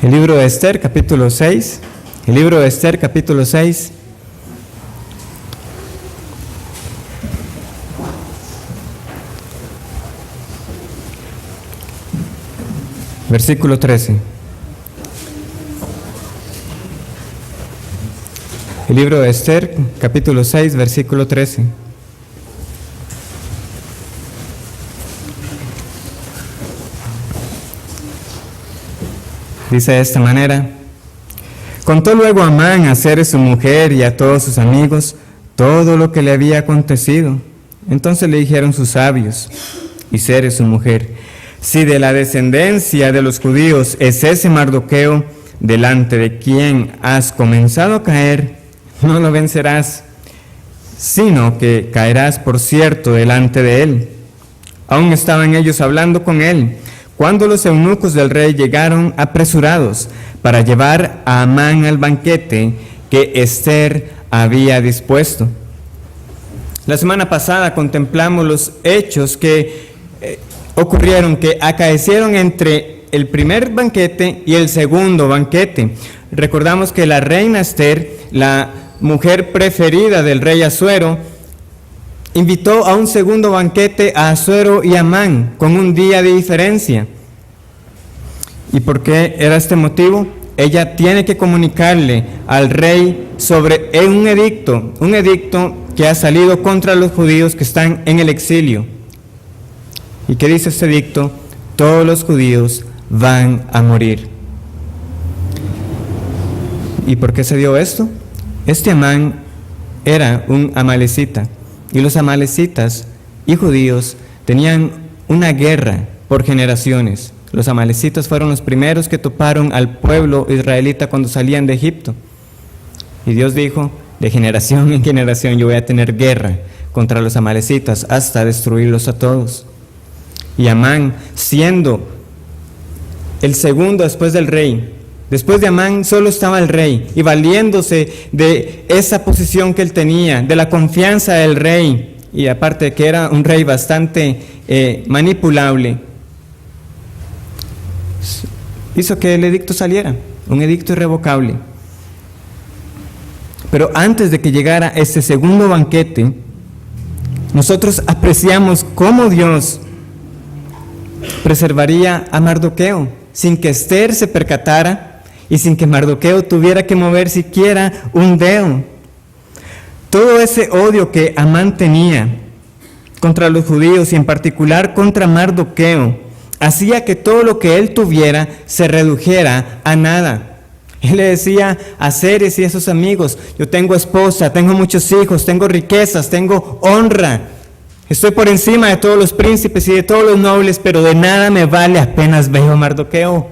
El libro de Esther, capítulo 6. El libro de Esther, capítulo 6. Versículo 13. El libro de Esther, capítulo 6, versículo 13. Dice de esta manera: contó luego Amán a Zeres su mujer y a todos sus amigos todo lo que le había acontecido. Entonces le dijeron sus sabios y Zeres su mujer: si de la descendencia de los judíos es ese Mardoqueo, delante de quien has comenzado a caer, no lo vencerás, sino que caerás por cierto delante de él. Aún estaban ellos hablando con él, cuando los eunucos del rey llegaron apresurados para llevar a Amán al banquete que Esther había dispuesto. La semana pasada contemplamos los hechos que ocurrieron, que acaecieron entre el primer banquete y el segundo banquete. Recordamos que la reina Esther, la mujer preferida del rey Asuero, invitó a un segundo banquete a Asuero y Amán con un día de diferencia. ¿Y por qué era este motivo? Ella tiene que comunicarle al rey sobre un edicto que ha salido contra los judíos que están en el exilio. ¿Y qué dice este edicto? Todos los judíos van a morir. ¿Y por qué se dio esto? Este Amán era un amalecita, y los amalecitas y judíos tenían una guerra por generaciones. Los amalecitas fueron los primeros que toparon al pueblo israelita cuando salían de Egipto. Y Dios dijo: de generación en generación yo voy a tener guerra contra los amalecitas hasta destruirlos a todos. Y Amán, siendo el segundo después del rey, después de Amán solo estaba el rey, y valiéndose de esa posición que él tenía, de la confianza del rey, y aparte de que era un rey bastante manipulable, hizo que el edicto saliera, un edicto irrevocable. Pero antes de que llegara este segundo banquete, nosotros apreciamos cómo Dios preservaría a Mardoqueo sin que Esther se percatara y sin que Mardoqueo tuviera que mover siquiera un dedo. Todo ese odio que Amán tenía contra los judíos y en particular contra Mardoqueo hacía que todo lo que él tuviera se redujera a nada. Él le decía a Zeres y a sus amigos: yo tengo esposa, tengo muchos hijos, tengo riquezas, tengo honra, estoy por encima de todos los príncipes y de todos los nobles, pero de nada me vale apenas veo a Mardoqueo.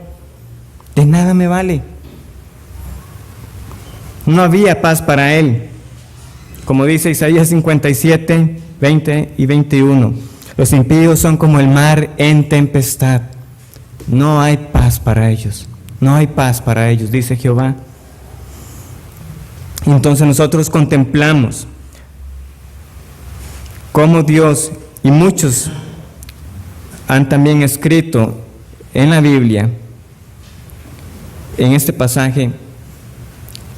De nada me vale. No había paz para él. Como dice Isaías 57, 20 y 21. Los impíos son como el mar en tempestad. No hay paz para ellos. No hay paz para ellos, dice Jehová. Entonces nosotros contemplamos cómo Dios, y muchos han también escrito en la Biblia, en este pasaje,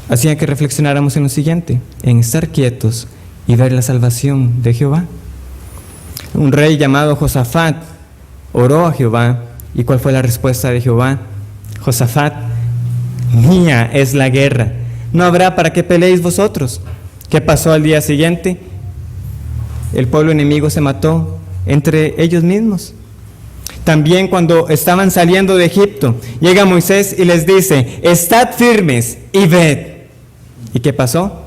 hacía que reflexionáramos en lo siguiente: en estar quietos y ver la salvación de Jehová. Un rey llamado Josafat oró a Jehová, ¿y cuál fue la respuesta de Jehová? Josafat: mía es la guerra, no habrá para qué peleéis vosotros. ¿Qué pasó al día siguiente? El pueblo enemigo se mató entre ellos mismos. También cuando estaban saliendo de Egipto, llega Moisés y les dice: estad firmes y ved. ¿Y qué pasó?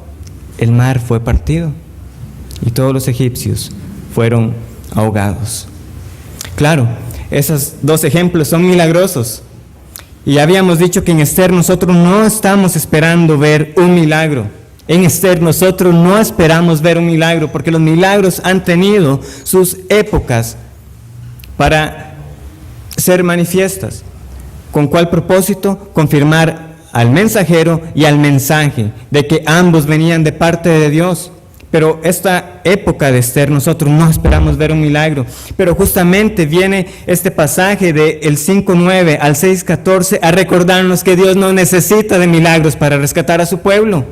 El mar fue partido y todos los egipcios fueron ahogados. Claro, esos dos ejemplos son milagrosos. Y habíamos dicho que en Esther nosotros no estamos esperando ver un milagro. En Esther nosotros no esperamos ver un milagro, porque los milagros han tenido sus épocas para ser manifiestas. ¿Con cuál propósito? Confirmar al mensajero y al mensaje de que ambos venían de parte de Dios. Pero esta época de Esther nosotros no esperamos ver un milagro. Pero justamente viene este pasaje del 5:9 al 6:14 a recordarnos que Dios no necesita de milagros para rescatar a su pueblo.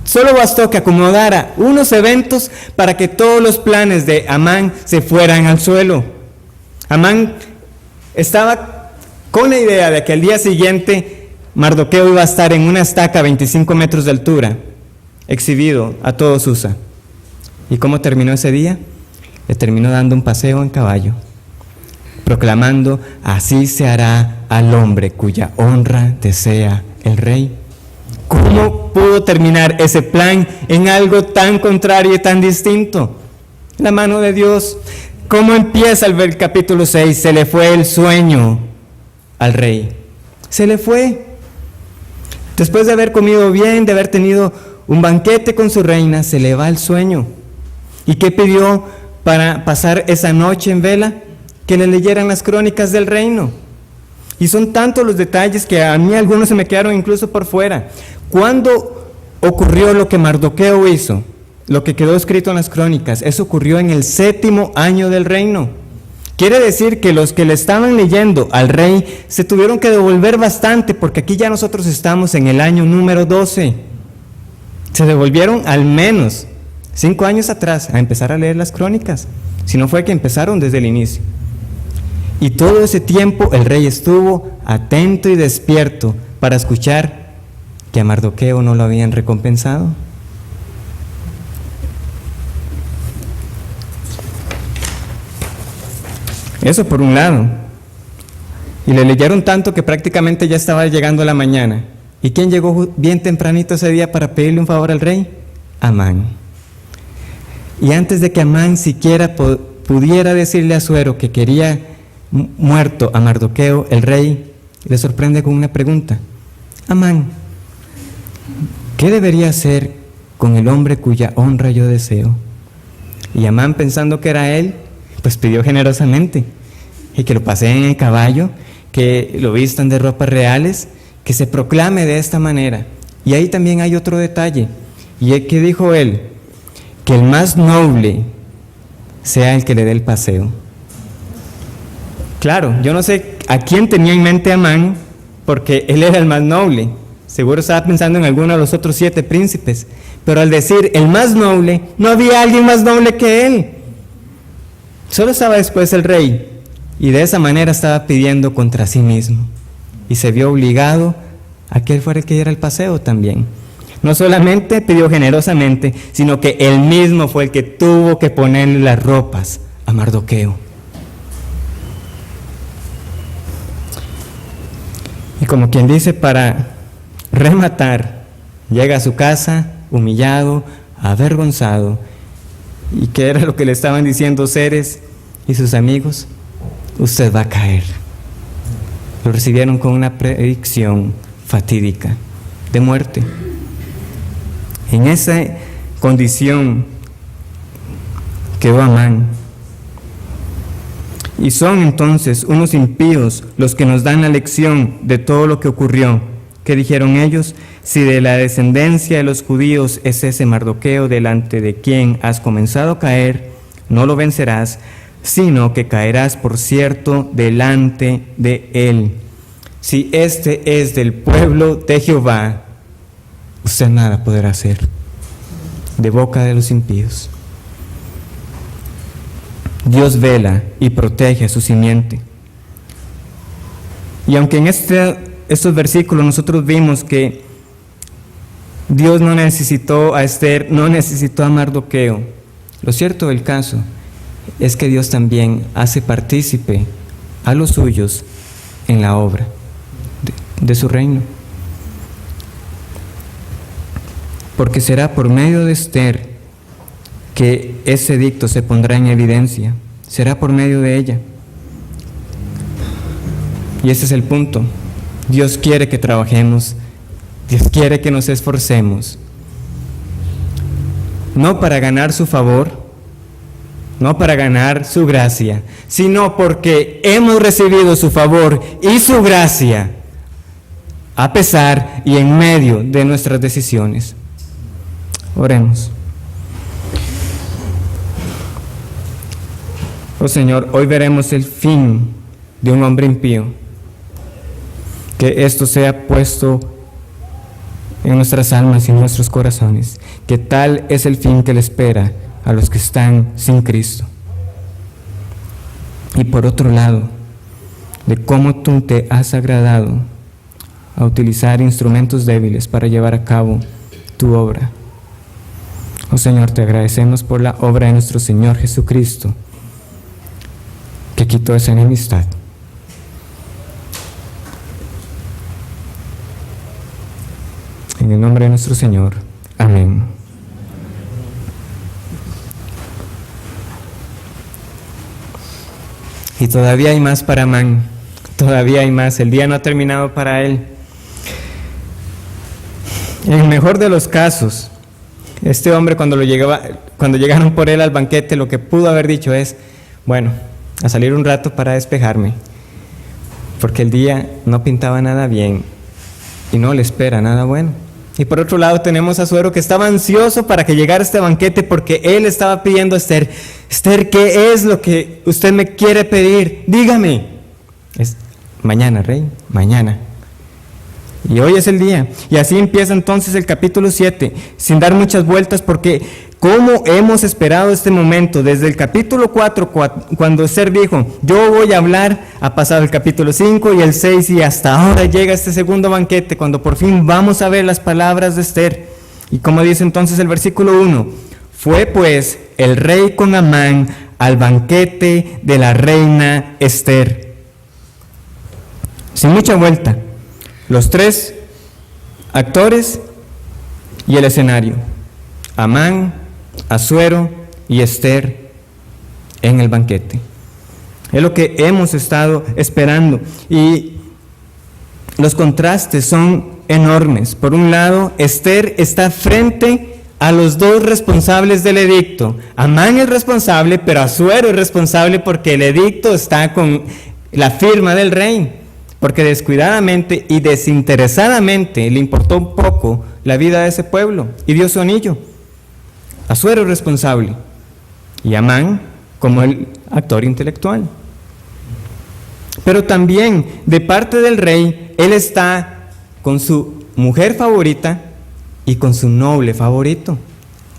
Solo bastó que acomodara unos eventos para que todos los planes de Amán se fueran al suelo. Amán estaba con la idea de que al día siguiente Mardoqueo iba a estar en una estaca a 25 metros de altura, exhibido a todo Susa. ¿Y cómo terminó ese día? Le terminó dando un paseo en caballo, proclamando: así se hará al hombre cuya honra desea el rey. ¿Cómo pudo terminar ese plan en algo tan contrario y tan distinto? La mano de Dios. ¿Cómo empieza el capítulo 6? Se le fue el sueño al rey. Se le fue. Después de haber comido bien, de haber tenido un banquete con su reina, se le va el sueño. ¿Y qué pidió para pasar esa noche en vela? Que le leyeran las crónicas del reino. Y son tantos los detalles que a mí algunos se me quedaron incluso por fuera. ¿Cuándo ocurrió lo que Mardoqueo hizo? Lo que quedó escrito en las crónicas. Eso ocurrió en el 7º año del reino. Quiere decir que los que le estaban leyendo al rey se tuvieron que devolver bastante, porque aquí ya nosotros estamos en el año número 12. Se devolvieron al menos 5 años atrás a empezar a leer las crónicas. Si no fue que empezaron desde el inicio. Y todo ese tiempo el rey estuvo atento y despierto para escuchar que a Mardoqueo no lo habían recompensado. Eso por un lado. Y le leyeron tanto que prácticamente ya estaba llegando la mañana. ¿Y quién llegó bien tempranito ese día para pedirle un favor al rey? Amán. Y antes de que Amán siquiera pudiera decirle a Asuero que quería muerto a Mardoqueo, el rey le sorprende con una pregunta: Amán, ¿qué debería hacer con el hombre cuya honra yo deseo? Y Amán, pensando que era él, pues pidió generosamente y que lo paseen en caballo, que lo vistan de ropas reales, que se proclame de esta manera. Y ahí también hay otro detalle. ¿Y qué dijo él? Que el más noble sea el que le dé el paseo. Claro, yo no sé a quién tenía en mente Amán, porque él era el más noble. Seguro estaba pensando en alguno de los otros 7 príncipes. Pero al decir el más noble, no había alguien más noble que él. Solo estaba después el rey. Y de esa manera estaba pidiendo contra sí mismo. Y se vio obligado a que él fuera el que diera el paseo también. No solamente pidió generosamente, sino que él mismo fue el que tuvo que ponerle las ropas a Mardoqueo. Y como quien dice, para rematar, llega a su casa humillado, avergonzado. ¿Y qué era lo que le estaban diciendo Ceres y sus amigos? Usted va a caer. Lo recibieron con una predicción fatídica de muerte. En esa condición quedó Amán. Y son entonces unos impíos los que nos dan la lección de todo lo que ocurrió. ¿Qué dijeron ellos? Si de la descendencia de los judíos es ese Mardoqueo delante de quien has comenzado a caer, no lo vencerás, sino que caerás por cierto delante de él. Si este es del pueblo de Jehová, usted nada podrá hacer de boca de los impíos. Dios vela y protege a su simiente. Y aunque en estos versículos nosotros vimos que Dios no necesitó a Esther, no necesitó a Mardoqueo, lo cierto del caso es que Dios también hace partícipe a los suyos en la obra de su reino. Porque será por medio de Esther que ese edicto se pondrá en evidencia. Será por medio de ella. Y ese es el punto. Dios quiere que trabajemos. Dios quiere que nos esforcemos. No para ganar su favor, no para ganar su gracia, sino porque hemos recibido su favor y su gracia a pesar y en medio de nuestras decisiones. Oremos. Oh Señor, hoy veremos el fin de un hombre impío. Que esto sea puesto en nuestras almas y en nuestros corazones. Que tal es el fin que le espera a los que están sin Cristo. Y por otro lado, de cómo tú te has agradado a utilizar instrumentos débiles para llevar a cabo tu obra. Oh Señor, te agradecemos por la obra de nuestro Señor Jesucristo, que quitó esa enemistad. En el nombre de nuestro Señor. Amén. Y todavía hay más para Amán, todavía hay más, el día no ha terminado para él. En el mejor de los casos, este hombre cuando llegaron por él al banquete, lo que pudo haber dicho es, bueno, a salir un rato para despejarme, porque el día no pintaba nada bien y no le espera nada bueno. Y por otro lado tenemos a Asuero, que estaba ansioso para que llegara este banquete, porque él estaba pidiendo a Esther: Esther, ¿qué es lo que usted me quiere pedir? Dígame. Mañana, rey, mañana. Y hoy es el día. Y así empieza entonces el capítulo 7, sin dar muchas vueltas, porque cómo hemos esperado este momento. Desde el capítulo 4, cuando Esther dijo, yo voy a hablar, ha pasado el capítulo 5 y el 6, y hasta ahora llega este segundo banquete, cuando por fin vamos a ver las palabras de Esther. Y como dice entonces el versículo 1, fue pues el rey con Amán al banquete de la reina Esther. Sin mucha vuelta, los tres actores y el escenario: Amán, Asuero y Esther en el banquete. Es lo que hemos estado esperando, y los contrastes son enormes. Por un lado, Esther está frente a los dos responsables del edicto. Amán es responsable, pero Asuero es responsable porque el edicto está con la firma del rey, porque descuidadamente y desinteresadamente le importó un poco la vida de ese pueblo y dio su anillo. Asuero es responsable y Amán como el actor intelectual. Pero también de parte del rey, él está con su mujer favorita y con su noble favorito.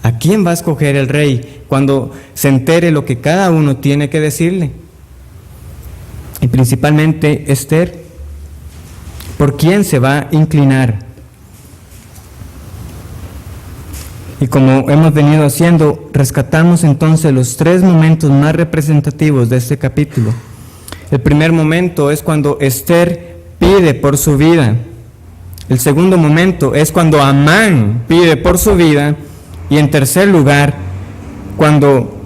¿A quién va a escoger el rey cuando se entere lo que cada uno tiene que decirle? Y principalmente Esther, ¿por quién se va a inclinar? Y como hemos venido haciendo, rescatamos entonces los tres momentos más representativos de este capítulo. El primer momento es cuando Esther pide por su vida. El segundo momento es cuando Amán pide por su vida. Y en tercer lugar, cuando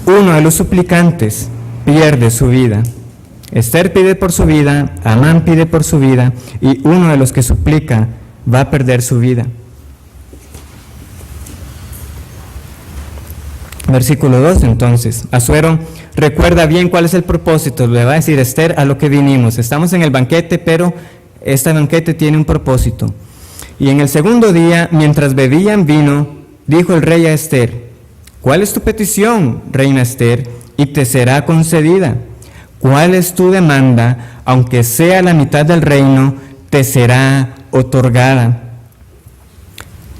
uno de los suplicantes pierde su vida. Esther pide por su vida, Amán pide por su vida, y uno de los que suplica va a perder su vida. Versículo 2 entonces, Asuero recuerda bien cuál es el propósito, le va a decir Esther: a lo que vinimos, estamos en el banquete, pero este banquete tiene un propósito. Y en el segundo día, mientras bebían vino, dijo el rey a Esther: ¿cuál es tu petición, reina Esther? Y te será concedida. ¿Cuál es tu demanda? Aunque sea la mitad del reino, te será otorgada.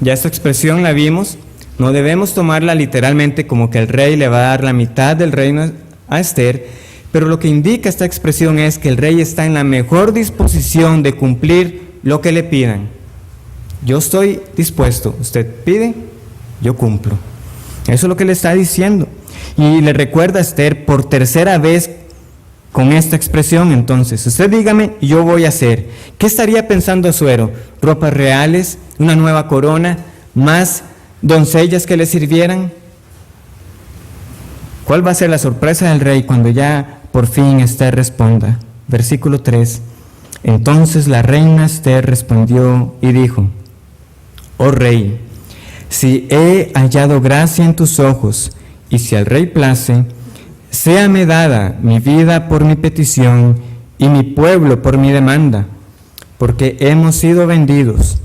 Ya esta expresión la vimos. No debemos tomarla literalmente como que el rey le va a dar la mitad del reino a Esther, pero lo que indica esta expresión es que el rey está en la mejor disposición de cumplir lo que le pidan. Yo estoy dispuesto, usted pide, yo cumplo. Eso es lo que le está diciendo. Y le recuerda a Esther por tercera vez con esta expresión. Entonces, usted dígame y yo voy a hacer. ¿Qué estaría pensando Asuero? ¿Ropas reales? ¿Una nueva corona? ¿Más doncellas que le sirvieran? ¿Cuál va a ser la sorpresa del rey cuando ya por fin Esther responda? Versículo 3. Entonces la reina Esther respondió y dijo: oh rey, si he hallado gracia en tus ojos, y si al rey place, séame dada mi vida por mi petición y mi pueblo por mi demanda, porque hemos sido vendidos,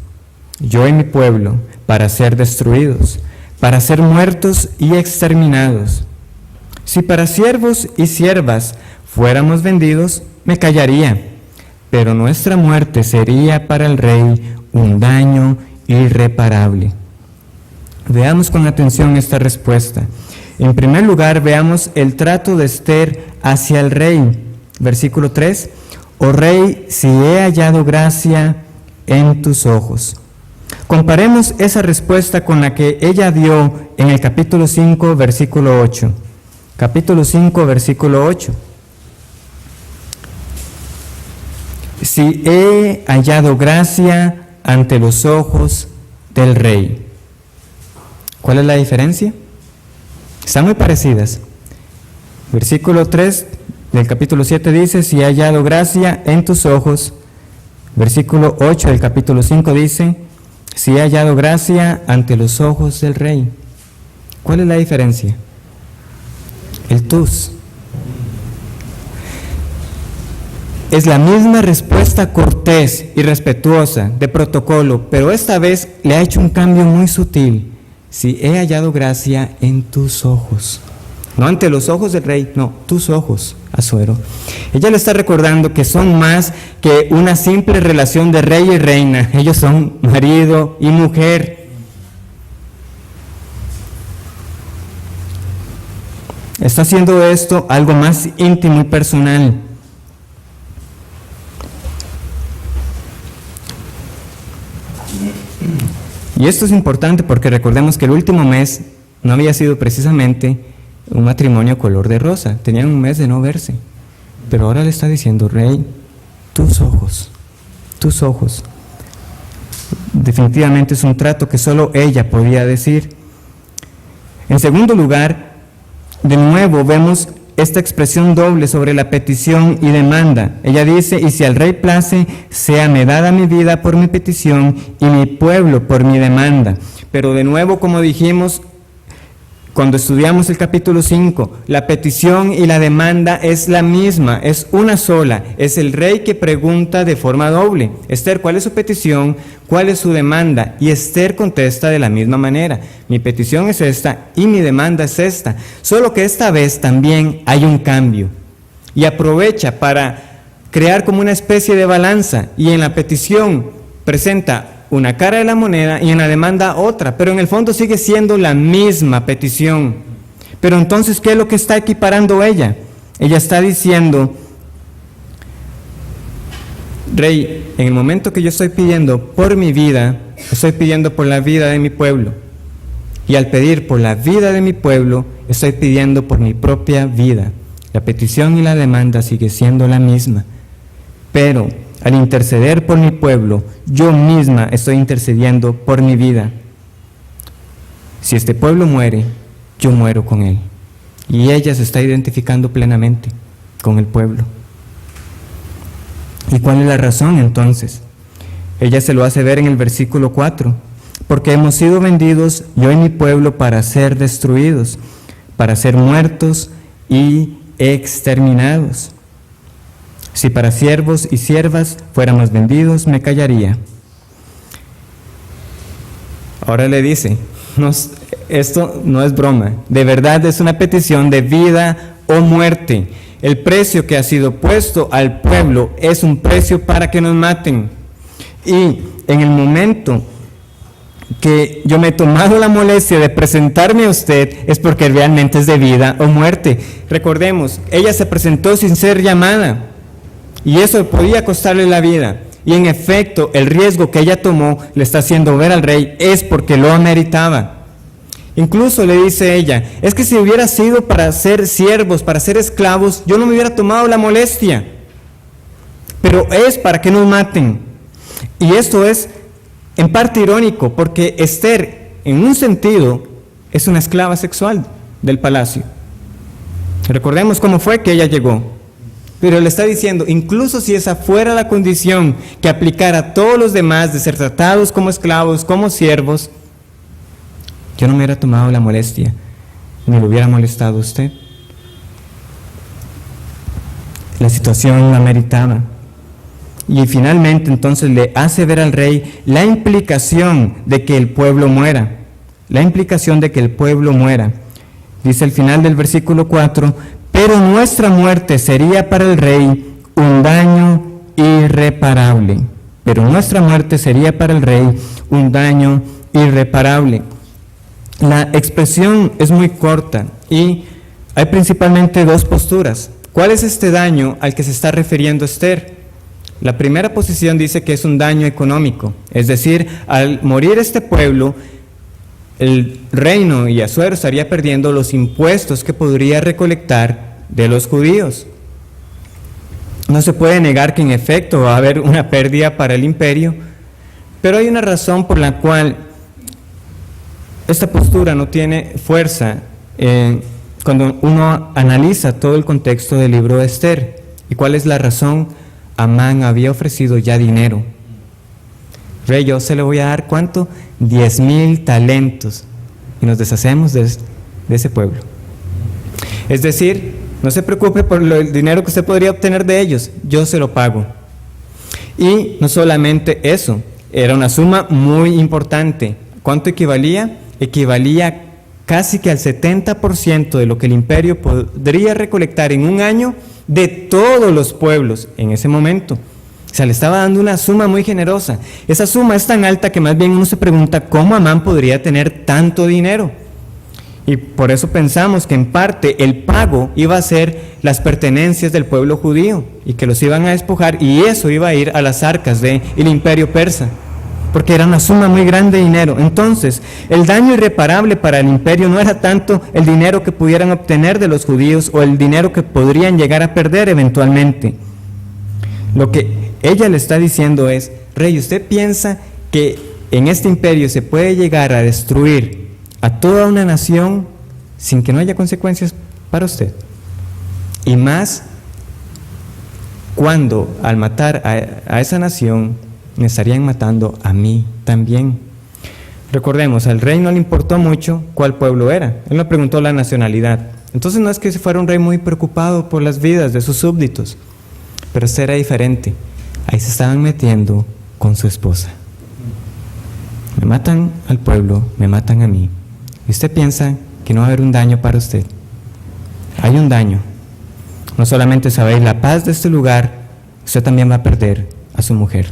yo y mi pueblo, para ser destruidos, para ser muertos y exterminados. Si para siervos y siervas fuéramos vendidos, me callaría, pero nuestra muerte sería para el rey un daño irreparable. Veamos con atención esta respuesta. En primer lugar, veamos el trato de Esther hacia el rey. Versículo 3. Oh rey, si he hallado gracia en tus ojos. Comparemos esa respuesta con la que ella dio en el capítulo 5, versículo 8. Capítulo 5, versículo 8. Si he hallado gracia ante los ojos del rey. ¿Cuál es la diferencia? Están muy parecidas. Versículo 3 del capítulo 7 dice, si he hallado gracia en tus ojos. Versículo 8 del capítulo 5 dice, si he hallado gracia ante los ojos del rey. ¿Cuál es la diferencia? El tus. Es la misma respuesta cortés y respetuosa de protocolo, pero esta vez le ha hecho un cambio muy sutil. Si he hallado gracia en tus ojos. No ante los ojos del rey, no, tus ojos, Asuero. Ella le está recordando que son más que una simple relación de rey y reina. Ellos son marido y mujer. Está haciendo esto algo más íntimo y personal. Y esto es importante porque recordemos que el último mes no había sido precisamente un matrimonio color de rosa. Tenían un mes de no verse. Pero ahora le está diciendo, rey, tus ojos, tus ojos. Definitivamente es un trato que solo ella podía decir. En segundo lugar, de nuevo vemos esta expresión doble sobre la petición y demanda. Ella dice, y si al rey place, séame dada mi vida por mi petición y mi pueblo por mi demanda. Pero de nuevo, como dijimos, cuando estudiamos el capítulo 5, la petición y la demanda es la misma, es una sola. Es el rey que pregunta de forma doble. Esther, ¿cuál es su petición? ¿Cuál es su demanda? Y Esther contesta de la misma manera. Mi petición es esta y mi demanda es esta. Solo que esta vez también hay un cambio. Y aprovecha para crear como una especie de balanza. Y en la petición presenta una cara de la moneda y en la demanda otra, pero en el fondo sigue siendo la misma petición. Pero entonces, ¿qué es lo que está equiparando ella? Ella está diciendo, rey, en el momento que yo estoy pidiendo por mi vida, estoy pidiendo por la vida de mi pueblo. Y al pedir por la vida de mi pueblo, estoy pidiendo por mi propia vida. La petición y la demanda sigue siendo la misma. Pero al interceder por mi pueblo, yo misma estoy intercediendo por mi vida. Si este pueblo muere, yo muero con él. Y ella se está identificando plenamente con el pueblo. ¿Y cuál es la razón entonces? Ella se lo hace ver en el versículo 4. Porque hemos sido vendidos, yo y mi pueblo, para ser destruidos, para ser muertos y exterminados. Si para siervos y siervas fuéramos vendidos, me callaría. Ahora le dice, esto no es broma, de verdad es una petición de vida o muerte. El precio que ha sido puesto al pueblo es un precio para que nos maten. Y en el momento que yo me he tomado la molestia de presentarme a usted, es porque realmente es de vida o muerte. Recordemos, ella se presentó sin ser llamada. Y eso podía costarle la vida. Y en efecto, el riesgo que ella tomó le está haciendo ver al rey es porque lo ameritaba. Incluso le dice ella, es que si hubiera sido para ser siervos, para ser esclavos, yo no me hubiera tomado la molestia. Pero es para que nos maten. Y esto es en parte irónico, porque Esther, en un sentido, es una esclava sexual del palacio. Recordemos cómo fue que ella llegó. Pero le está diciendo, incluso si esa fuera la condición que aplicara a todos los demás de ser tratados como esclavos, como siervos, yo no me hubiera tomado la molestia, ni lo hubiera molestado a usted. La situación la meritaba. Y finalmente entonces le hace ver al rey la implicación de que el pueblo muera. La implicación de que el pueblo muera. dice al final del versículo 4, pero nuestra muerte sería para el rey un daño irreparable. Pero nuestra muerte sería para el rey un daño irreparable. La expresión es muy corta y hay principalmente dos posturas. ¿Cuál es este daño al que se está refiriendo Esther? La primera posición dice que es un daño económico, es decir, al morir este pueblo, el reino y Asuero estaría perdiendo los impuestos que podría recolectar de los judíos. No se puede negar que en efecto va a haber una pérdida para el imperio, pero hay una razón por la cual esta postura no tiene fuerza cuando uno analiza todo el contexto del libro de Esther. ¿Y cuál es la razón? Amán había ofrecido ya dinero. Rey, yo se le voy a dar ¿cuánto? 10,000 talentos y nos deshacemos de ese pueblo. Es decir, no se preocupe por el dinero que usted podría obtener de ellos, yo se lo pago. Y no solamente eso, era una suma muy importante. ¿Cuánto equivalía? Equivalía casi que al 70% de lo que el imperio podría recolectar en un año de todos los pueblos en ese momento. O sea, le estaba dando una suma muy generosa. Esa suma es tan alta que más bien uno se pregunta cómo Amán podría tener tanto dinero. Y por eso pensamos que en parte el pago iba a ser las pertenencias del pueblo judío y que los iban a despojar, y eso iba a ir a las arcas del imperio persa, porque era una suma muy grande de dinero. Entonces, el daño irreparable para el imperio no era tanto el dinero que pudieran obtener de los judíos o el dinero que podrían llegar a perder eventualmente. Lo que ella le está diciendo es: rey, ¿usted piensa que en este imperio se puede llegar a destruir a toda una nación sin que no haya consecuencias para usted? Y más cuando al matar a esa nación me estarían matando a mí también. Recordemos, al rey no le importó mucho cuál pueblo era, él no preguntó la nacionalidad. Entonces no es que fuera un rey muy preocupado por las vidas de sus súbditos, pero este era diferente. Ahí se estaban metiendo con su esposa. Me matan al pueblo, me matan a mí. ¿Y usted piensa que no va a haber un daño para usted? Hay un daño. No solamente sabéis la paz de este lugar, usted también va a perder a su mujer.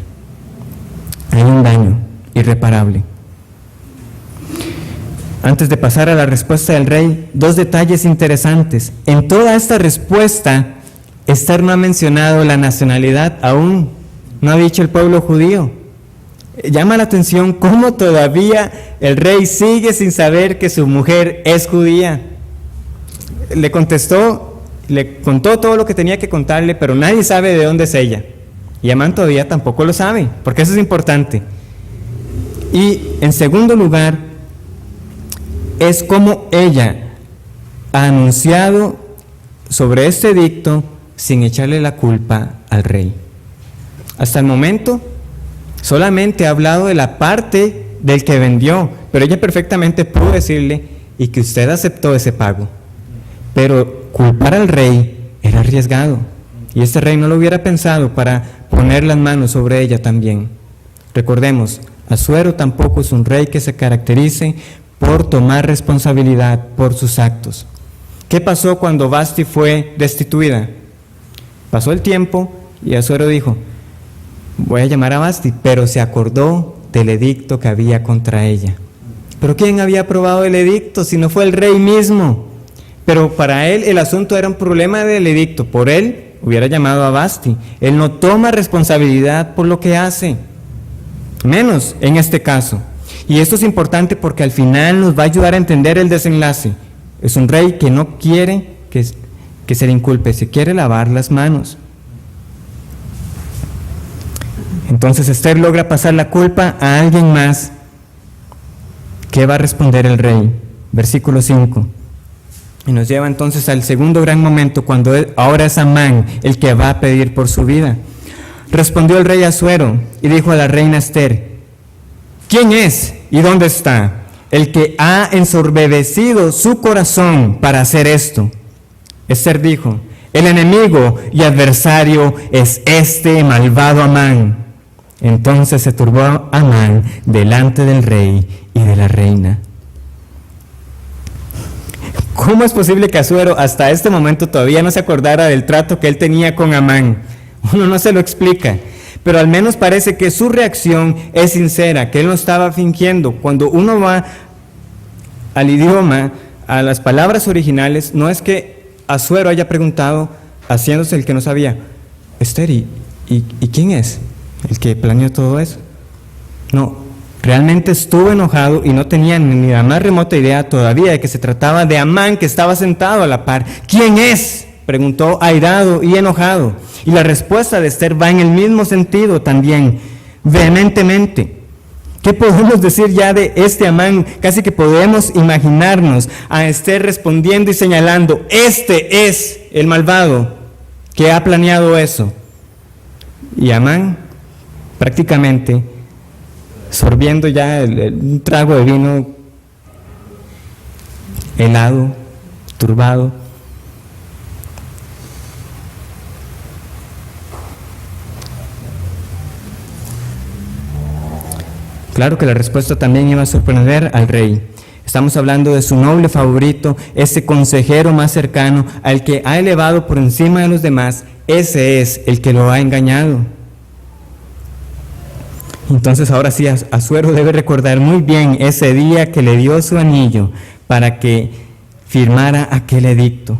Hay un daño irreparable. Antes de pasar a la respuesta del rey, dos detalles interesantes. En toda esta respuesta, Esther no ha mencionado la nacionalidad aún, no ha dicho el pueblo judío. Llama la atención cómo todavía el rey sigue sin saber que su mujer es judía. Le contestó, le contó todo lo que tenía que contarle, pero nadie sabe de dónde es ella. Y Amán todavía tampoco lo sabe, porque eso es importante. Y en segundo lugar, es como ella ha anunciado sobre este edicto sin echarle la culpa al rey. Hasta el momento solamente ha hablado de la parte del que vendió, pero ella perfectamente pudo decirle: y que usted aceptó ese pago. Pero culpar al rey era arriesgado, y este rey no lo hubiera pensado para poner las manos sobre ella también. Recordemos, Asuero tampoco es un rey que se caracterice por tomar responsabilidad por sus actos. ¿Qué pasó cuando Vasti fue destituida? Pasó el tiempo y Asuero dijo: voy a llamar a Vasti, pero se acordó del edicto que había contra ella. ¿Pero quién había aprobado el edicto si no fue el rey mismo? Pero para él el asunto era un problema del edicto. Por él hubiera llamado a Vasti. Él no toma responsabilidad por lo que hace, menos en este caso. Y esto es importante porque al final nos va a ayudar a entender el desenlace. Es un rey que no quiere que se le inculpe, se quiere lavar las manos. Entonces Esther logra pasar la culpa a alguien más. ¿Qué va a responder el rey? Versículo 5. Y nos lleva entonces al segundo gran momento, cuando ahora es Amán el que va a pedir por su vida. Respondió el rey Asuero y dijo a la reina Esther: ¿quién es y dónde está el que ha ensoberbecido su corazón para hacer esto? Esther dijo: el enemigo y adversario es este malvado Amán. Entonces se turbó Amán delante del rey y de la reina. ¿Cómo es posible que Asuero hasta este momento todavía no se acordara del trato que él tenía con Amán? Uno no se lo explica, pero al menos parece que su reacción es sincera, que él no estaba fingiendo. Cuando uno va al idioma, a las palabras originales, no es que Asuero haya preguntado, haciéndose el que no sabía, Esther, ¿y quién es el que planeó todo eso? No, realmente estuvo enojado y no tenía ni la más remota idea todavía de que se trataba de Amán, que estaba sentado a la par. ¿Quién es?, preguntó airado y enojado. Y la respuesta de Esther va en el mismo sentido también, vehementemente. ¿Qué podemos decir ya de este Amán? Casi que podemos imaginarnos a Esther respondiendo y señalando, este es el malvado que ha planeado eso. Y Amán, prácticamente, sorbiendo ya un trago de vino helado, turbado, claro que la respuesta también iba a sorprender al rey. Estamos hablando de su noble favorito, ese consejero más cercano, al que ha elevado por encima de los demás. Ese es el que lo ha engañado. Entonces ahora sí, Asuero debe recordar muy bien ese día que le dio su anillo para que firmara aquel edicto.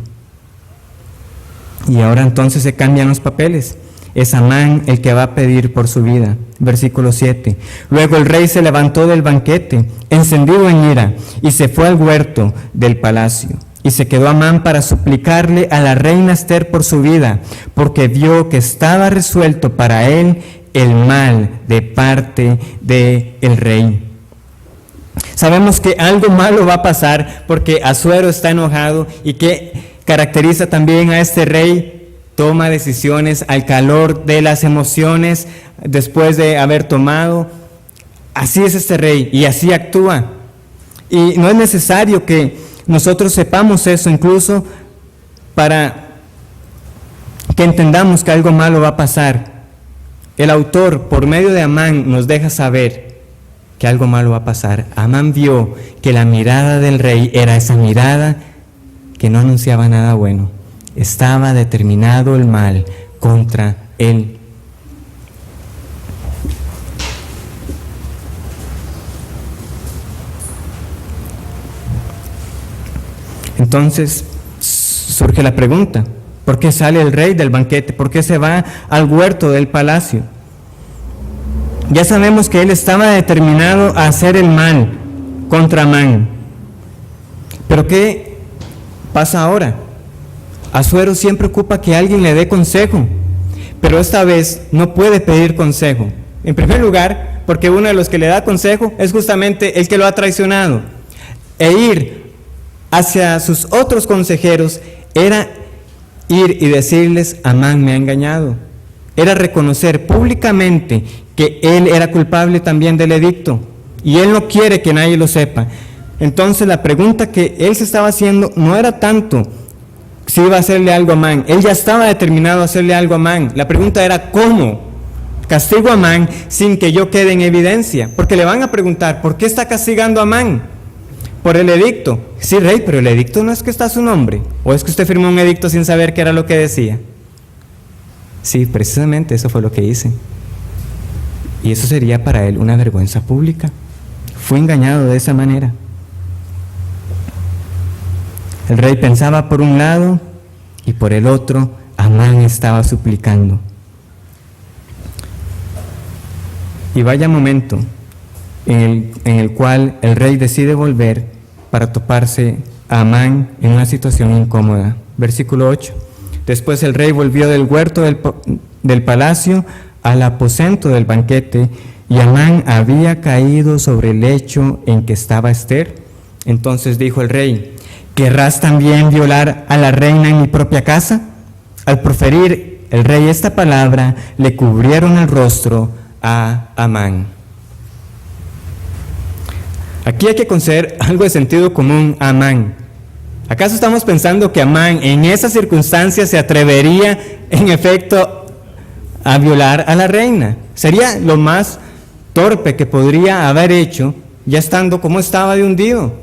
Y ahora entonces se cambian los papeles. Es Amán el que va a pedir por su vida. Versículo 7. Luego el rey se levantó del banquete, encendido en ira, y se fue al huerto del palacio. Y se quedó Amán para suplicarle a la reina Esther por su vida, porque vio que estaba resuelto para él el mal de parte del rey. Sabemos que algo malo va a pasar porque Asuero está enojado, y que caracteriza también a este rey: toma decisiones al calor de las emociones después de haber tomado. Así es este rey y así actúa. Y no es necesario que nosotros sepamos eso, incluso para que entendamos que algo malo va a pasar. El autor, por medio de Amán, nos deja saber que algo malo va a pasar. Amán vio que la mirada del rey era esa mirada que no anunciaba nada bueno. Estaba determinado el mal contra él. Entonces surge la pregunta: ¿por qué sale el rey del banquete? ¿Por qué se va al huerto del palacio? Ya sabemos que él estaba determinado a hacer el mal contra Amán. ¿Pero qué pasa ahora? Asuero siempre ocupa que alguien le dé consejo, pero esta vez no puede pedir consejo. En primer lugar, porque uno de los que le da consejo es justamente el que lo ha traicionado. E ir hacia sus otros consejeros era ir y decirles: Amán me ha engañado. Era reconocer públicamente que él era culpable también del edicto, y él no quiere que nadie lo sepa. Entonces la pregunta que él se estaba haciendo no era tanto si iba a hacerle algo a Amán. Él ya estaba determinado a hacerle algo a Amán. La pregunta era: ¿cómo castigo a Amán sin que yo quede en evidencia? Porque le van a preguntar: ¿por qué está castigando a Amán? Por el edicto. Sí, rey, pero el edicto no es que está a su nombre. ¿O es que usted firmó un edicto sin saber qué era lo que decía? Sí, precisamente eso fue lo que hice. Y eso sería para él una vergüenza pública. Fue engañado de esa manera. El rey pensaba por un lado, y por el otro Amán estaba suplicando. Y vaya momento en el cual el rey decide volver para toparse a Amán en una situación incómoda. Versículo 8. Después el rey volvió del huerto del palacio al aposento del banquete, y Amán había caído sobre el lecho en que estaba Esther. Entonces dijo el rey: ¿querrás también violar a la reina en mi propia casa? Al proferir el rey esta palabra, le cubrieron el rostro a Amán. Aquí hay que conceder algo de sentido común a Amán. ¿Acaso estamos pensando que Amán en esas circunstancias se atrevería en efecto a violar a la reina? Sería lo más torpe que podría haber hecho, ya estando como estaba de hundido.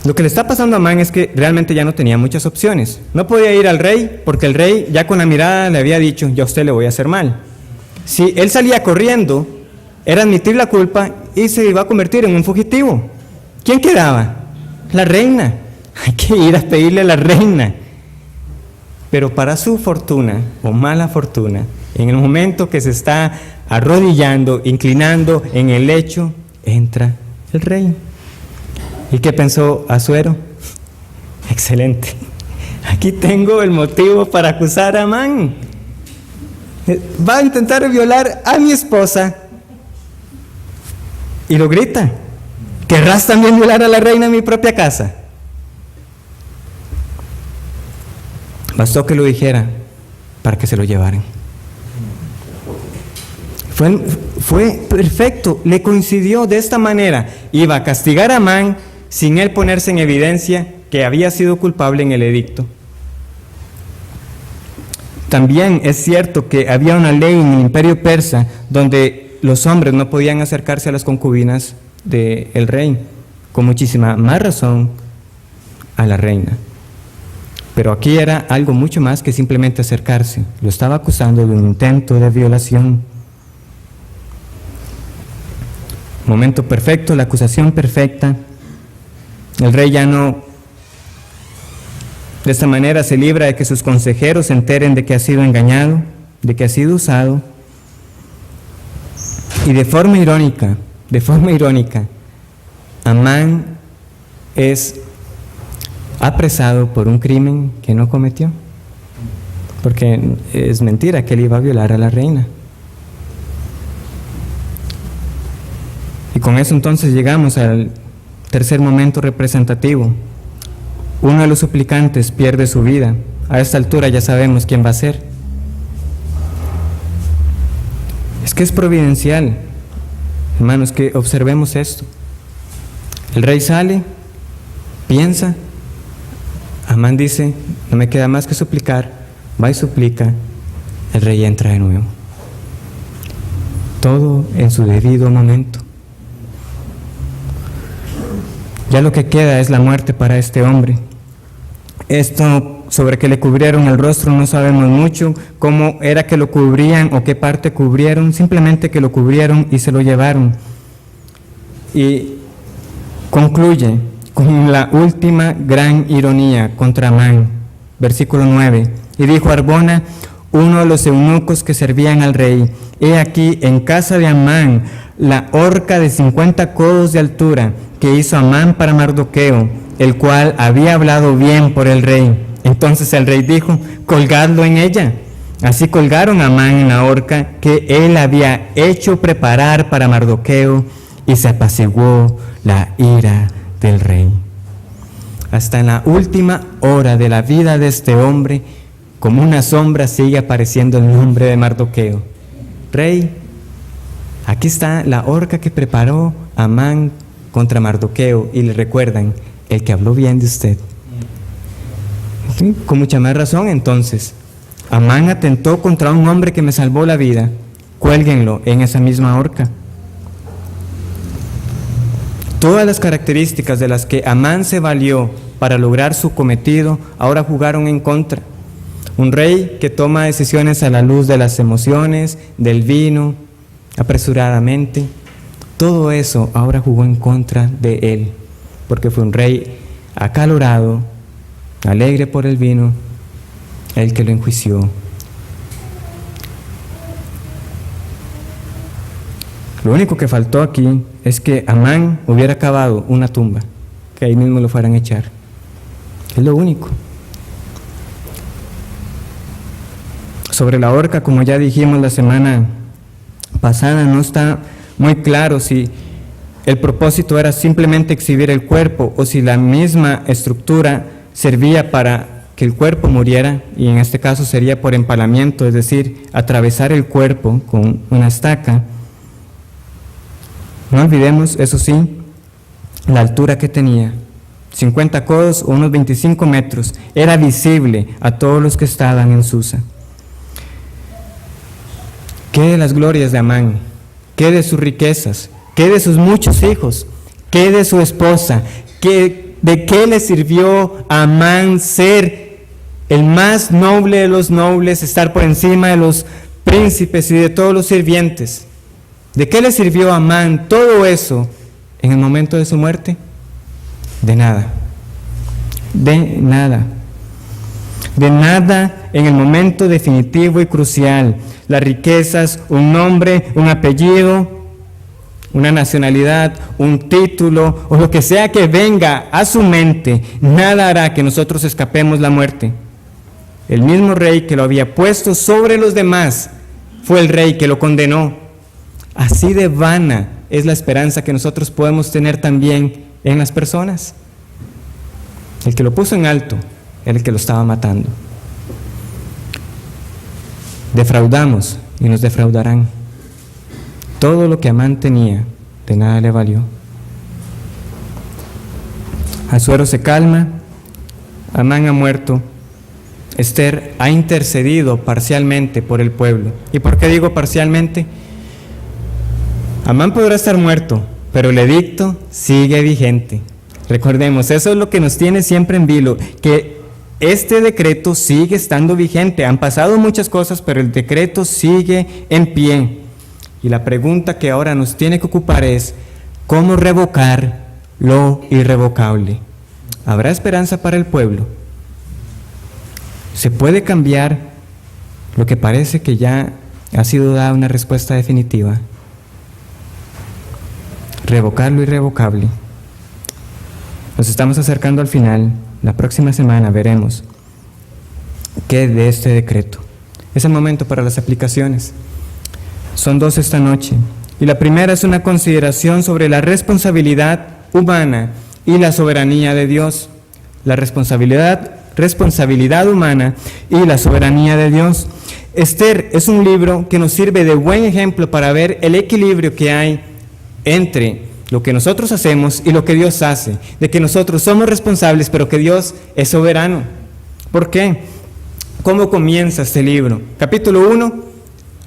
Lo que le está pasando a Amán es que realmente ya no tenía muchas opciones. No podía ir al rey porque el rey ya con la mirada le había dicho, yo a usted le voy a hacer mal. Si él salía corriendo, era admitir la culpa y se iba a convertir en un fugitivo. ¿Quién quedaba? La reina. Hay que ir a pedirle a la reina. Pero para su fortuna o mala fortuna, en el momento que se está arrodillando, inclinando en el lecho, entra el rey. ¿Y qué pensó Asuero? Excelente. Aquí tengo el motivo para acusar a Amán. Va a intentar violar a mi esposa. Y lo grita. ¿Querrás también violar a la reina en mi propia casa? Bastó que lo dijera para que se lo llevaran. Fue perfecto, le coincidió de esta manera. Iba a castigar a Amán sin él ponerse en evidencia que había sido culpable en el edicto. También es cierto que había una ley en el imperio persa donde los hombres no podían acercarse a las concubinas del rey, con muchísima más razón a la reina. Pero aquí era algo mucho más que simplemente acercarse. Lo estaba acusando de un intento de violación. Momento perfecto, la acusación perfecta. El rey ya no, de esta manera se libra de que sus consejeros se enteren de que ha sido engañado, de que ha sido usado. Y de forma irónica, Amán es apresado por un crimen que no cometió. Porque es mentira que él iba a violar a la reina. Y con eso entonces llegamos al tercer momento representativo. Uno de los suplicantes pierde su vida. A esta altura ya sabemos quién va a ser. Es que es providencial, hermanos, que observemos esto. El rey sale, piensa, Amán dice, no me queda más que suplicar, va y suplica, el rey entra de nuevo. Todo en su debido momento. Ya lo que queda es la muerte para este hombre. Esto sobre que le cubrieron el rostro no sabemos mucho, cómo era que lo cubrían o qué parte cubrieron, simplemente que lo cubrieron y se lo llevaron. Y concluye con la última gran ironía contra Amán, versículo 9. Y dijo Arbona, uno de los eunucos que servían al rey, he aquí en casa de Amán la horca de 50 codos de altura que hizo Amán para Mardoqueo, el cual había hablado bien por el rey. Entonces el rey dijo, colgadlo en ella. Así colgaron a Amán en la horca que él había hecho preparar para Mardoqueo, y se apaciguó la ira del rey. Hasta en la última hora de la vida de este hombre, como una sombra sigue apareciendo el nombre de Mardoqueo. Rey, aquí está la horca que preparó Amán contra Mardoqueo, y le recuerdan, el que habló bien de usted. ¿Sí? Con mucha más razón entonces, Amán atentó contra un hombre que me salvó la vida, cuélguenlo en esa misma horca. Todas las características de las que Amán se valió para lograr su cometido, ahora jugaron en contra. Un rey que toma decisiones a la luz de las emociones, del vino, apresuradamente, todo eso ahora jugó en contra de él, porque fue un rey acalorado, alegre por el vino, el que lo enjuició. Lo único que faltó aquí es que Amán hubiera cavado una tumba, que ahí mismo lo fueran a echar. Es lo único. Sobre la horca, como ya dijimos la semana pasada, no está muy claro si el propósito era simplemente exhibir el cuerpo o si la misma estructura servía para que el cuerpo muriera, y en este caso sería por empalamiento, es decir, atravesar el cuerpo con una estaca. No olvidemos, eso sí, la altura que tenía, 50 codos o unos 25 metros, era visible a todos los que estaban en Susa. ¿Qué de las glorias de Amán? ¿Qué de sus riquezas? ¿Qué de sus muchos hijos? ¿Qué de su esposa? ¿Qué ¿de qué le sirvió a Amán ser el más noble de los nobles, estar por encima de los príncipes y de todos los sirvientes? ¿De qué le sirvió a Amán todo eso en el momento de su muerte? De nada. De nada. De nada en el momento definitivo y crucial. Las riquezas, un nombre, un apellido, una nacionalidad, un título o lo que sea que venga a su mente, nada hará que nosotros escapemos la muerte. El mismo rey que lo había puesto sobre los demás fue el rey que lo condenó. Así de vana es la esperanza que nosotros podemos tener también en las personas. El que lo puso en alto era el que lo estaba matando. Defraudamos y nos defraudarán. Todo lo que Amán tenía, de nada le valió. Asuero se calma, Amán ha muerto, Esther ha intercedido parcialmente por el pueblo. ¿Y por qué digo parcialmente? Amán podrá estar muerto, pero el edicto sigue vigente. Recordemos, eso es lo que nos tiene siempre en vilo, que este decreto sigue estando vigente. Han pasado muchas cosas, pero el decreto sigue en pie. Y la pregunta que ahora nos tiene que ocupar es, ¿cómo revocar lo irrevocable? ¿Habrá esperanza para el pueblo? ¿Se puede cambiar lo que parece que ya ha sido dada una respuesta definitiva? Revocar lo irrevocable. Nos estamos acercando al final. La próxima semana veremos qué de este decreto. Es el momento para las aplicaciones. Son 2 esta noche. Y la primera es una consideración sobre la responsabilidad humana y la soberanía de Dios. La responsabilidad humana y la soberanía de Dios. Esther es un libro que nos sirve de buen ejemplo para ver el equilibrio que hay entre lo que nosotros hacemos y lo que Dios hace, de que nosotros somos responsables, pero que Dios es soberano. ¿Por qué? ¿Cómo comienza este libro? Capítulo 1,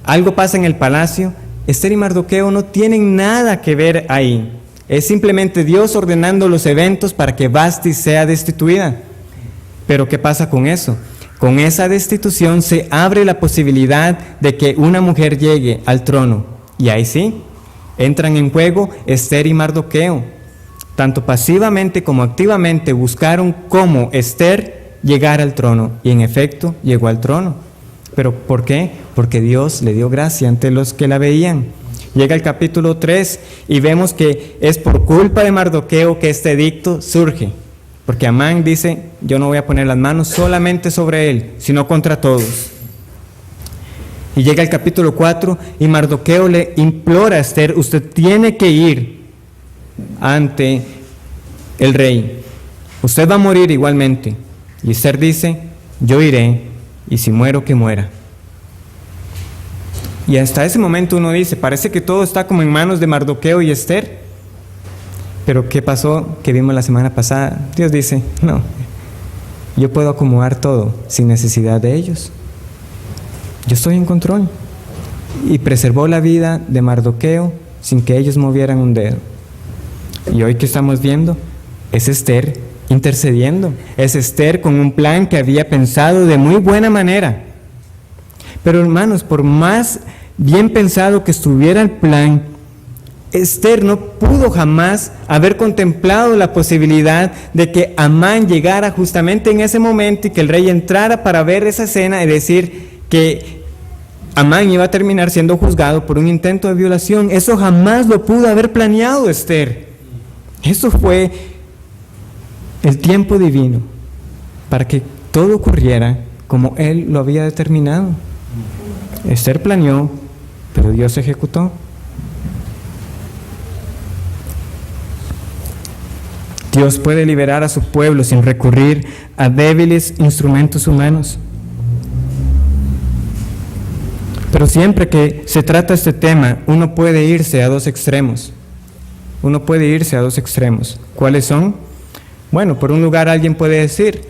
algo pasa en el palacio. Esther y Mardoqueo no tienen nada que ver ahí. Es simplemente Dios ordenando los eventos para que Vasti sea destituida. Pero ¿qué pasa con eso? Con esa destitución se abre la posibilidad de que una mujer llegue al trono. Y ahí sí, entran en juego Esther y Mardoqueo. Tanto pasivamente como activamente buscaron cómo Esther llegara al trono. Y en efecto, llegó al trono. ¿Pero por qué? Porque Dios le dio gracia ante los que la veían. Llega el capítulo 3 y vemos que es por culpa de Mardoqueo que este edicto surge. Porque Amán dice, yo no voy a poner las manos solamente sobre él, sino contra todos. Y llega el capítulo 4 y Mardoqueo le implora a Esther, usted tiene que ir ante el rey. Usted va a morir igualmente. Y Esther dice, yo iré y si muero, que muera. Y hasta ese momento uno dice, parece que todo está como en manos de Mardoqueo y Esther. Pero ¿qué pasó que vimos la semana pasada? Dios dice, no, yo puedo acomodar todo sin necesidad de ellos. Yo estoy en control. Y preservó la vida de Mardoqueo sin que ellos movieran un dedo. Y hoy que estamos viendo, es Esther intercediendo. Es Esther con un plan que había pensado de muy buena manera. Pero hermanos, por más bien pensado que estuviera el plan, Esther no pudo jamás haber contemplado la posibilidad de que Amán llegara justamente en ese momento y que el rey entrara para ver esa escena y decir que Amán iba a terminar siendo juzgado por un intento de violación. Eso jamás lo pudo haber planeado Esther. Eso fue el tiempo divino para que todo ocurriera como él lo había determinado. Esther planeó, pero Dios ejecutó. Dios puede liberar a su pueblo sin recurrir a débiles instrumentos humanos. Pero siempre que se trata este tema, uno puede irse a 2 extremos. Uno puede irse a 2 extremos. ¿Cuáles son? Bueno, por un lugar alguien puede decir,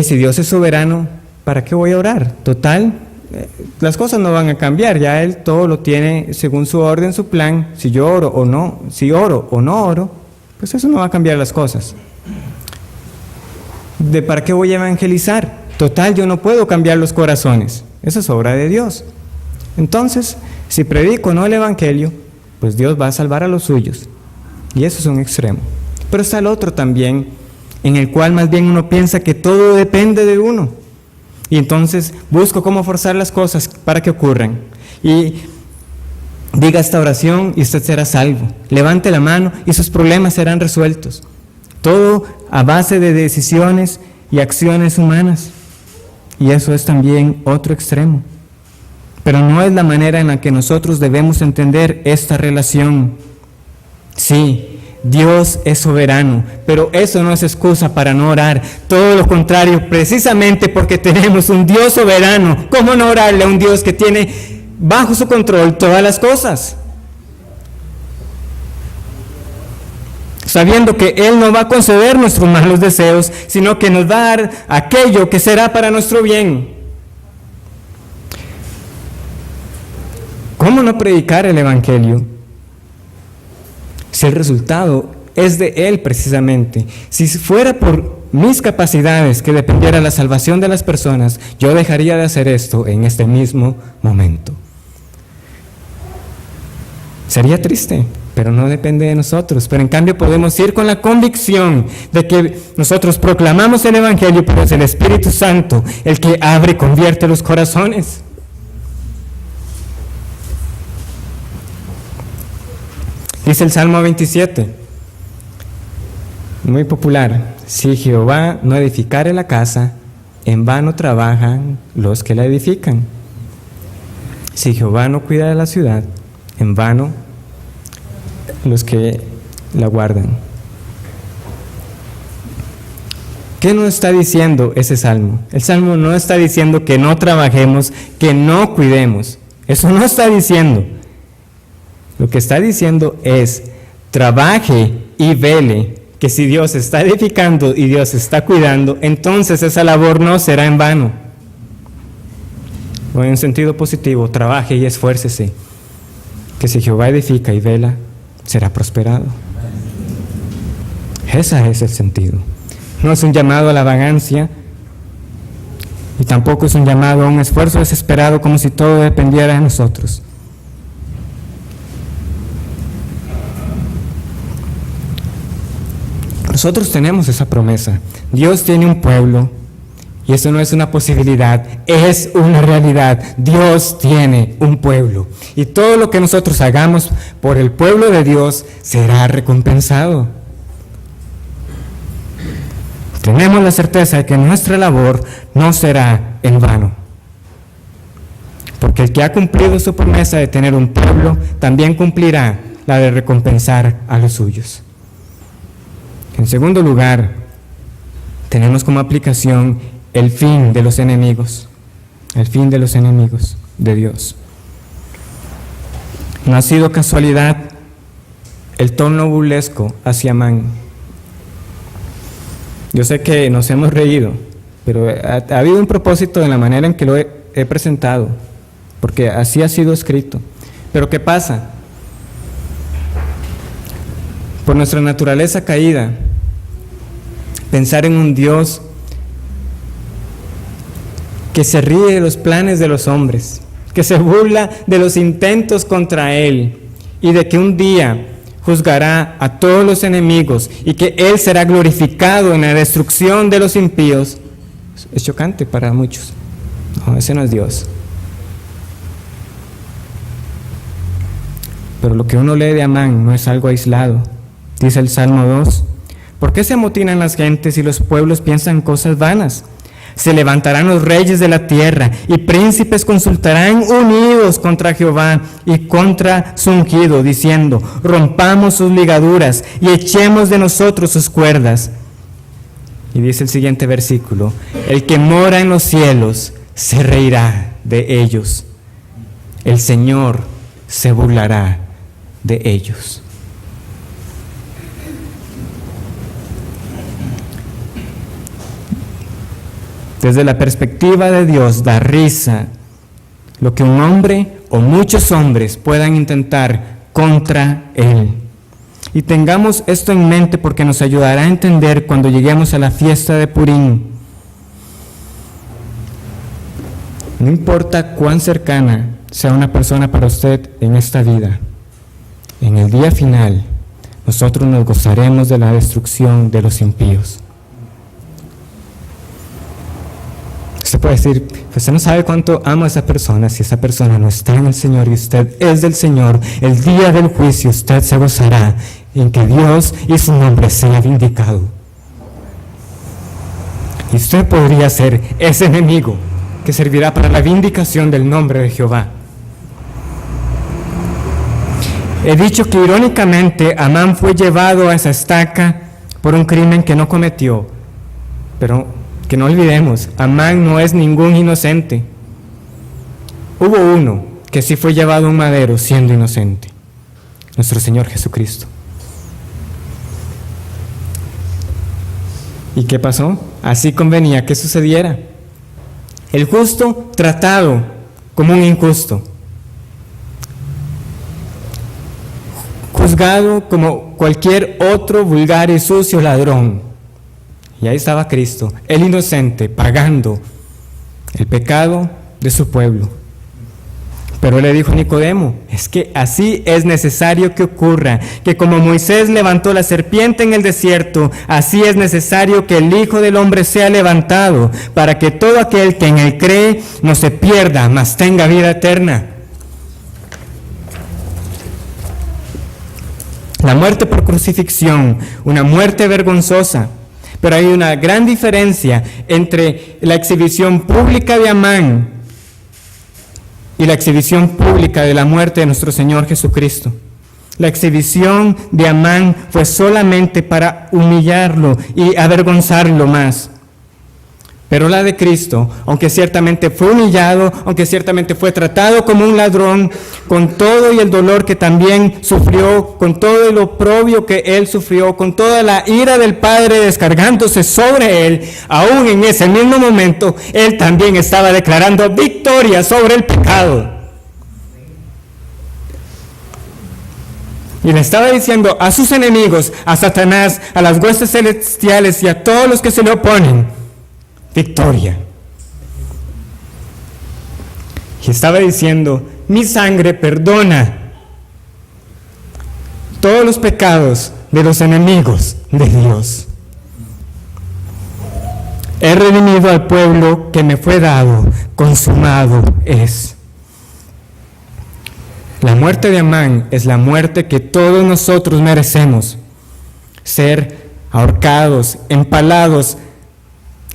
si Dios es soberano, ¿para qué voy a orar? Total, las cosas no van a cambiar, ya Él todo lo tiene según su orden, su plan. Si yo oro o no, si oro o no oro, pues eso no va a cambiar las cosas. ¿Para qué voy a evangelizar? Total, yo no puedo cambiar los corazones. Esa es obra de Dios. Entonces, si predico no el evangelio, pues Dios va a salvar a los suyos. Y eso es un extremo. Pero está el otro también, en el cual más bien uno piensa que todo depende de uno. Y entonces busco cómo forzar las cosas para que ocurran. Y diga esta oración y usted será salvo. Levante la mano y sus problemas serán resueltos. Todo a base de decisiones y acciones humanas. Y eso es también otro extremo. Pero no es la manera en la que nosotros debemos entender esta relación. Sí, Dios es soberano, pero eso no es excusa para no orar. Todo lo contrario, precisamente porque tenemos un Dios soberano, ¿cómo no orarle a un Dios que tiene bajo su control todas las cosas? Sabiendo que Él no va a conceder nuestros malos deseos, sino que nos va a dar aquello que será para nuestro bien. ¿Cómo no predicar el evangelio si el resultado es de Él precisamente? Si fuera por mis capacidades que dependiera la salvación de las personas, yo dejaría de hacer esto en este mismo momento. Sería triste, pero no depende de nosotros. Pero en cambio podemos ir con la convicción de que nosotros proclamamos el evangelio, pero es el Espíritu Santo el que abre y convierte los corazones. Dice el Salmo 27, muy popular: si Jehová no edificare la casa, en vano trabajan los que la edifican. Si Jehová no cuida de la ciudad, en vano los que la guardan. ¿Qué nos está diciendo ese salmo? El salmo no está diciendo que no trabajemos, que no cuidemos. Eso no está diciendo. Lo que está diciendo es: trabaje y vele, que si Dios está edificando y Dios está cuidando, entonces esa labor no será en vano. O en un sentido positivo, trabaje y esfuércese, que si Jehová edifica y vela, será prosperado. Ese es el sentido. No es un llamado a la vagancia y tampoco es un llamado a un esfuerzo desesperado como si todo dependiera de nosotros. Nosotros tenemos esa promesa. Dios tiene un pueblo y eso no es una posibilidad, es una realidad. Dios tiene un pueblo y todo lo que nosotros hagamos por el pueblo de Dios será recompensado. Tenemos la certeza de que nuestra labor no será en vano, porque el que ha cumplido su promesa de tener un pueblo también cumplirá la de recompensar a los suyos. En segundo lugar, tenemos como aplicación el fin de los enemigos, el fin de los enemigos de Dios. No ha sido casualidad el tono burlesco hacia Amán. Yo sé que nos hemos reído, pero ha habido un propósito en la manera en que lo he presentado, porque así ha sido escrito. Pero ¿qué pasa? Por nuestra naturaleza caída, pensar en un Dios que se ríe de los planes de los hombres, que se burla de los intentos contra Él y de que un día juzgará a todos los enemigos y que Él será glorificado en la destrucción de los impíos, es chocante para muchos. No, ese no es Dios. Pero lo que uno lee de Amán no es algo aislado. Dice el Salmo 2, ¿por qué se amotinan las gentes y los pueblos piensan cosas vanas? Se levantarán los reyes de la tierra y príncipes consultarán unidos contra Jehová y contra su ungido, diciendo: rompamos sus ligaduras y echemos de nosotros sus cuerdas. Y dice el siguiente versículo: el que mora en los cielos se reirá de ellos, el Señor se burlará de ellos. Desde la perspectiva de Dios da risa lo que un hombre o muchos hombres puedan intentar contra Él. Y tengamos esto en mente porque nos ayudará a entender cuando lleguemos a la fiesta de Purim. No importa cuán cercana sea una persona para usted en esta vida, en el día final, nosotros nos gozaremos de la destrucción de los impíos. Usted puede decir, usted no sabe cuánto amo a esa persona. Si esa persona no está en el Señor y usted es del Señor, el día del juicio usted se gozará en que Dios y su nombre sea vindicado. Y usted podría ser ese enemigo que servirá para la vindicación del nombre de Jehová. He dicho que irónicamente Amán fue llevado a esa estaca por un crimen que no cometió, pero que no olvidemos, Amán no es ningún inocente. Hubo uno que sí fue llevado a un madero siendo inocente, nuestro Señor Jesucristo. ¿Y qué pasó? Así convenía que sucediera. El justo tratado como un injusto, juzgado como cualquier otro vulgar y sucio ladrón. Y ahí estaba Cristo, el inocente, pagando el pecado de su pueblo. Pero le dijo a Nicodemo, es que así es necesario que ocurra, que como Moisés levantó la serpiente en el desierto, así es necesario que el Hijo del Hombre sea levantado, para que todo aquel que en él cree no se pierda, mas tenga vida eterna. La muerte por crucifixión, una muerte vergonzosa. Pero hay una gran diferencia entre la exhibición pública de Amán y la exhibición pública de la muerte de nuestro Señor Jesucristo. La exhibición de Amán fue solamente para humillarlo y avergonzarlo más. Pero la de Cristo, aunque ciertamente fue humillado, aunque ciertamente fue tratado como un ladrón, con todo y el dolor que también sufrió, con todo el oprobio que él sufrió, con toda la ira del Padre descargándose sobre él, aún en ese mismo momento, él también estaba declarando victoria sobre el pecado. Y le estaba diciendo a sus enemigos, a Satanás, a las huestes celestiales y a todos los que se le oponen, victoria. Y estaba diciendo, mi sangre perdona todos los pecados de los enemigos de Dios. He redimido al pueblo que me fue dado, consumado es. La muerte de Amán es la muerte que todos nosotros merecemos, ser ahorcados, empalados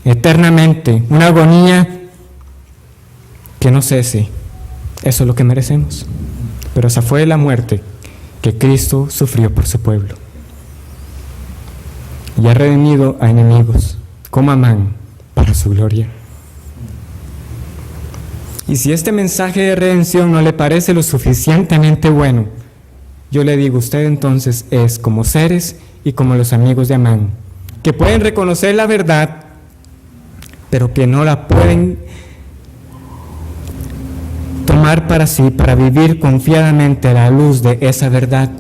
eternamente, una agonía que no cese. Eso es lo que merecemos. Pero esa fue la muerte que Cristo sufrió por su pueblo. Y ha redimido a enemigos como Amán para su gloria. Y si este mensaje de redención no le parece lo suficientemente bueno, yo le digo, usted entonces es como Ceres y como los amigos de Amán, que pueden reconocer la verdad, pero que no la pueden tomar para sí, para vivir confiadamente a la luz de esa verdad.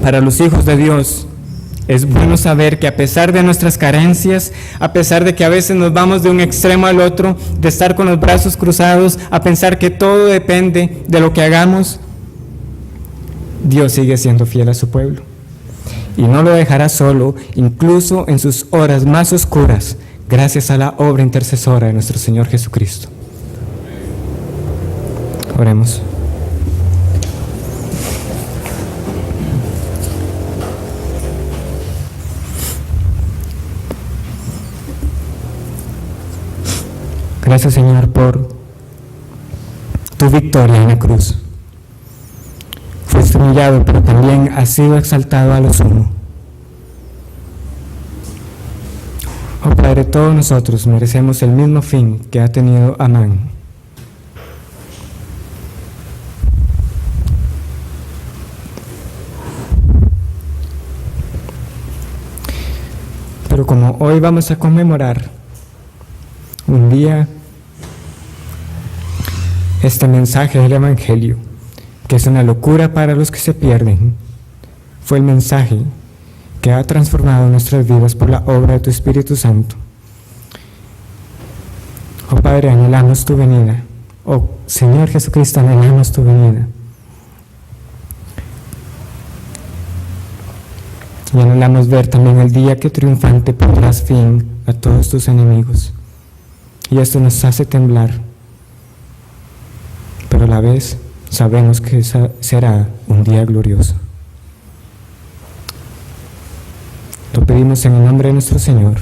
Para los hijos de Dios, es bueno saber que a pesar de nuestras carencias, a pesar de que a veces nos vamos de un extremo al otro, de estar con los brazos cruzados, a pensar que todo depende de lo que hagamos, Dios sigue siendo fiel a su pueblo. Y no lo dejará solo, incluso en sus horas más oscuras, gracias a la obra intercesora de nuestro Señor Jesucristo. Oremos. Gracias, Señor, por tu victoria en la cruz. Fuiste humillado, pero también has sido exaltado a lo sumo. Oh Padre, todos nosotros merecemos el mismo fin que ha tenido Amán. Pero como hoy vamos a conmemorar un día este mensaje del Evangelio, que es una locura para los que se pierden, fue el mensaje que ha transformado nuestras vidas por la obra de tu Espíritu Santo. Oh Padre, anhelamos tu venida. Oh Señor Jesucristo, anhelamos tu venida. Y anhelamos ver también el día que triunfante pondrás fin a todos tus enemigos. Y esto nos hace temblar, pero a la vez sabemos que será un día glorioso. Lo pedimos en el nombre de nuestro Señor.